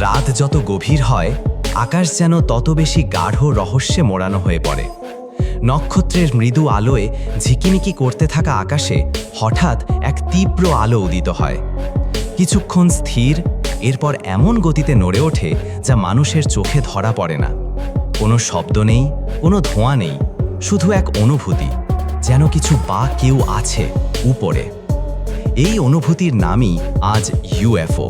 রাত যত গভীর হয়, আকাশ যেন তত বেশি গাঢ় রহস্যে মোড়ানো হয়ে পড়ে। নক্ষত্রের মৃদু আলোয় ঝিকিমিকি করতে থাকা আকাশে হঠাৎ এক তীব্র আলো উদিত হয়। কিছুক্ষণ স্থির, এরপর এমন গতিতে নড়ে ওঠে যা মানুষের চোখে ধরা পড়ে না। কোনো শব্দ নেই, কোনো ধোঁয়া নেই, শুধু এক অনুভূতি, যেন কিছু বা কেউ আছে উপরে। এই অনুভূতির নামই আজ ইউএফও।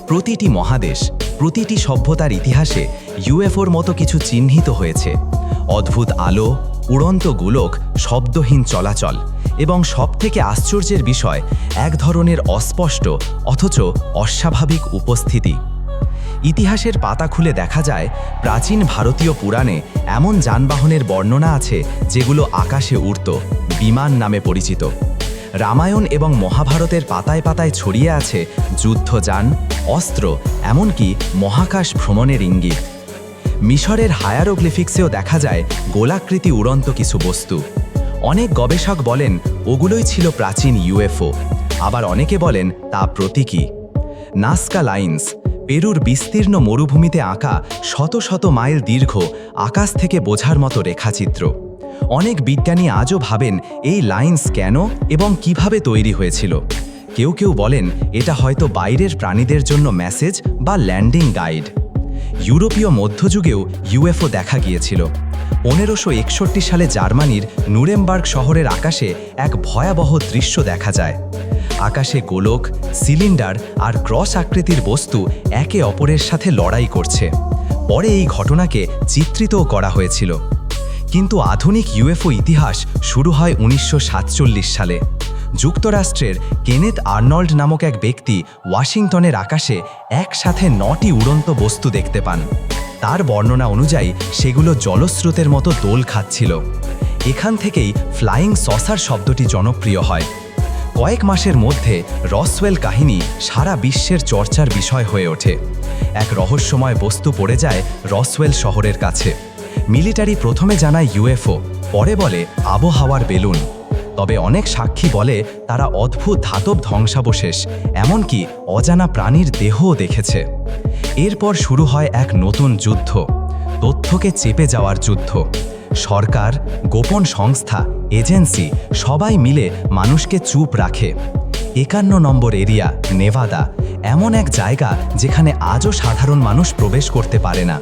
প্রতিটি মহাদেশ, প্রতিটি সভ্যতার ইতিহাসে ইউএফওর মতো কিছু চিহ্নিত হয়েছে। অদ্ভুত আলো, উড়ন্ত গোলক, শব্দহীন চলাচল এবং সবথেকে আশ্চর্যের বিষয় এক ধরনের অস্পষ্ট অথচ অস্বাভাবিক উপস্থিতি। ইতিহাসের পাতা খুলে দেখা যায়, প্রাচীন ভারতীয় পুরাণে এমন যানবাহনের বর্ণনা আছে যেগুলো আকাশে উড়ত, বিমান নামে পরিচিত। রামায়ণ এবং মহাভারতের পাতায় পাতায় ছড়িয়ে আছে যুদ্ধযান, অস্ত্র, এমনকি মহাকাশ ভ্রমণের ইঙ্গিত। মিশরের হায়ারোগ্লিফিক্সেও দেখা যায় গোলাকৃতি উড়ন্ত কিছু বস্তু। অনেক গবেষক বলেন ওগুলোই ছিল প্রাচীন ইউএফও, আবার অনেকে বলেন তা প্রতীকী। নাজকা লাইন্স, পেরুর বিস্তীর্ণ মরুভূমিতে আঁকা শত শত মাইল দীর্ঘ আকাশ থেকে বোঝার মতো রেখাচিত্র। অনেক বিজ্ঞানী আজও ভাবেন এই লাইন্স কেন এবং কিভাবে তৈরি হয়েছিল। কেউ কেউ বলেন এটা হয়তো বাইরের প্রাণীদের জন্য মেসেজ বা ল্যান্ডিং গাইড। ইউরোপীয় মধ্যযুগেও ইউএফও দেখা গিয়েছিল। 1561 সালে জার্মানির নুরেমবার্গ শহরের আকাশে এক ভয়াবহ দৃশ্য দেখা যায়। আকাশে গোলক, সিলিন্ডার আর ক্রস আকৃতির বস্তু একে অপরের সাথে লড়াই করছে। পরে এই ঘটনাকে চিত্রিতও করা হয়েছিল। কিন্তু আধুনিক ইউএফও ইতিহাস শুরু হয় 1947 সালে। যুক্তরাষ্ট্রের কেনেথ আর্নল্ড নামক এক ব্যক্তি ওয়াশিংটনের আকাশে একসাথে 9টি উড়ন্ত বস্তু দেখতে পান। তার বর্ণনা অনুযায়ী সেগুলো জলস্রোতের মতো দোল খাচ্ছিল। এখান থেকেই ফ্লাইং সসার শব্দটি জনপ্রিয় হয়। কয়েক মাসের মধ্যে রসওয়েল কাহিনী সারা বিশ্বের চর্চার বিষয় হয়ে ওঠে। এক রহস্যময় বস্তু পড়ে যায় রসওয়েল শহরের কাছে। মিলিটারি প্রথমে জানায় ইউএফও, পরে বলে আবহাওয়ার বেলুন। তবে অনেক সাক্ষী বলে তারা অদ্ভুত ধাতব ধ্বংসাবশেষ, এমনকি অজানা প্রাণীর দেহও দেখেছে। এরপর শুরু হয় এক নতুন যুদ্ধ, তথ্যকে চেপে যাওয়ার যুদ্ধ। সরকার, গোপন সংস্থা, এজেন্সি সবাই মিলে মানুষকে চুপ রাখে। 51 নম্বর এরিয়া, নেভাদা, এমন এক জায়গা যেখানে আজও সাধারণ মানুষ প্রবেশ করতে পারে না।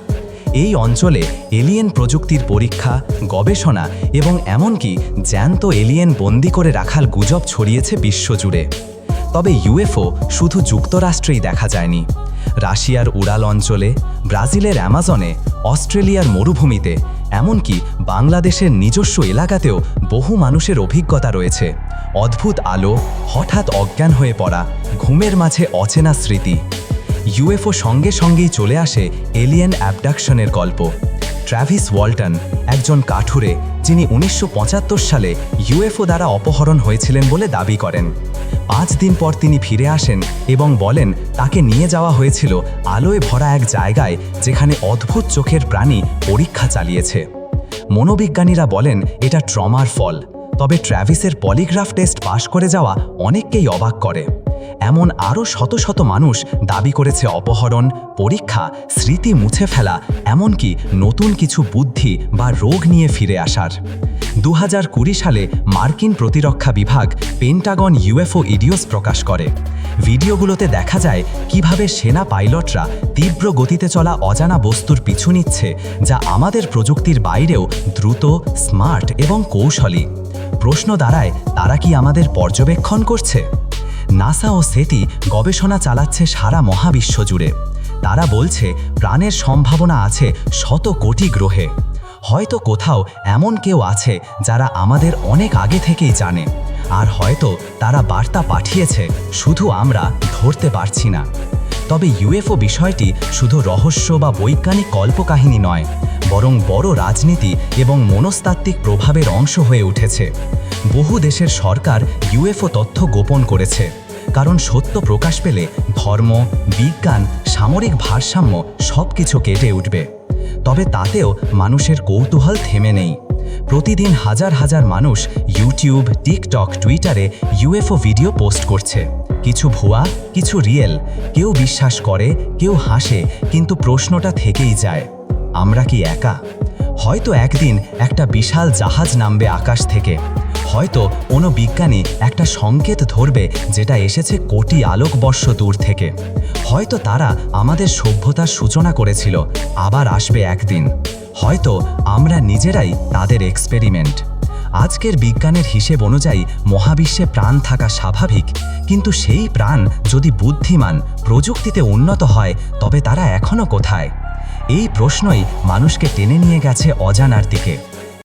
এই অঞ্চলে এলিয়েন প্রযুক্তির পরীক্ষা, গবেষণা এবং এমনকি জ্যান্ত এলিয়েন বন্দি করে রাখার গুজব ছড়িয়েছে বিশ্বজুড়ে। তবে ইউএফও শুধু যুক্তরাষ্ট্রেই দেখা যায়নি। রাশিয়ার উড়াল অঞ্চলে, ব্রাজিলের অ্যামাজনে, অস্ট্রেলিয়ার মরুভূমিতে, এমনকি বাংলাদেশের নিজস্ব এলাকাতেও বহু মানুষের অভিজ্ঞতা রয়েছে। অদ্ভুত আলো, হঠাৎ অজ্ঞান হয়ে পড়া, ঘুমের মাঝে অচেনা স্মৃতি। ইউএফও সঙ্গে সঙ্গেই চলে আসে এলিয়েন অ্যাবডাকশনের গল্প। ট্র্যাভিস ওয়ালটন, একজন কাঠুরে যিনি 1975 সালে ইউএফও দ্বারা অপহরণ হয়েছিলেন বলে দাবি করেন। 5 দিন পর তিনি ফিরে আসেন এবং বলেন তাকে নিয়ে যাওয়া হয়েছিল আলোয় ভরা এক জায়গায় যেখানে অদ্ভুত চোখের প্রাণী পরীক্ষা চালিয়েছে। মনোবিজ্ঞানীরা বলেন এটা ট্রমার ফল, তবে ট্র্যাভিসের পলিগ্রাফ টেস্ট পাশ করে যাওয়া অনেককেই অবাক করে। এমন আরও শত শত মানুষ দাবি করেছে অপহরণ, পরীক্ষা, স্মৃতি মুছে ফেলা, এমনকি নতুন কিছু বুদ্ধি বা রোগ নিয়ে ফিরে আসার। 2020 সালে মার্কিন প্রতিরক্ষা বিভাগ পেন্টাগন ইউএফও ইডিওস প্রকাশ করে। ভিডিওগুলোতে দেখা যায় কিভাবে সেনা পাইলটরা তীব্র গতিতে চলা অজানা বস্তুর পিছু নিচ্ছে, যা আমাদের প্রযুক্তির বাইরেও দ্রুত, স্মার্ট এবং কৌশলী। প্রশ্ন দাঁড়ায়, তারা কি আমাদের পর্যবেক্ষণ করছে? নাসা ও সেটি গবেষণা চালাচ্ছে সারা মহাবিশ্ব জুড়ে। তারা বলছে প্রাণের সম্ভাবনা আছে শত কোটি গ্রহে। হয়তো কোথাও এমন কেউ আছে যারা আমাদের অনেক আগে থেকেই জানে, আর হয়তো তারা বার্তা পাঠিয়েছে, শুধু আমরা ধরতে পারছি না। তবে ইউএফও বিষয়টি শুধু রহস্য বা বৈজ্ঞানিক কল্পকাহিনী নয়, বরং বড় রাজনীতি এবং মনস্তাত্ত্বিক প্রভাবের অংশ হয়ে উঠেছে। বহু দেশের সরকার ইউএফও তথ্য গোপন করেছে, কারণ সত্য প্রকাশ পেলে ধর্ম, বিজ্ঞান, সামরিক ভারসাম্য সবকিছু কেটে উঠবে। তবে তাতেও মানুষের কৌতূহল থেমে নেই। প্রতিদিন হাজার হাজার মানুষ ইউটিউব, টিকটক, টুইটারে ইউএফও ভিডিও পোস্ট করছে। কিছু ভুয়া, কিছু রিয়েল। কেউ বিশ্বাস করে, কেউ হাসে, কিন্তু প্রশ্নটা থেকেই যায়, আমরা কি একা? হয়তো একদিন একটা বিশাল জাহাজ নামবে আকাশ থেকে, হয়তো কোনো বিজ্ঞানী একটা সংকেত ধরবে যেটা এসেছে কোটি আলোকবর্ষ দূর থেকে, হয়তো তারা আমাদের সভ্যতার সূচনা করেছিল, আবার আসবে একদিন, হয়তো আমরা নিজেরাই তাদের এক্সপেরিমেন্ট। আজকের বিজ্ঞানের হিসেব অনুযায়ী মহাবিশ্বে প্রাণ থাকা স্বাভাবিক, কিন্তু সেই প্রাণ যদি বুদ্ধিমান, প্রযুক্তিতে উন্নত হয়, তবে তারা এখনো কোথায়? এই প্রশ্নই মানুষকে টেনে নিয়ে গেছে অজানার দিকে।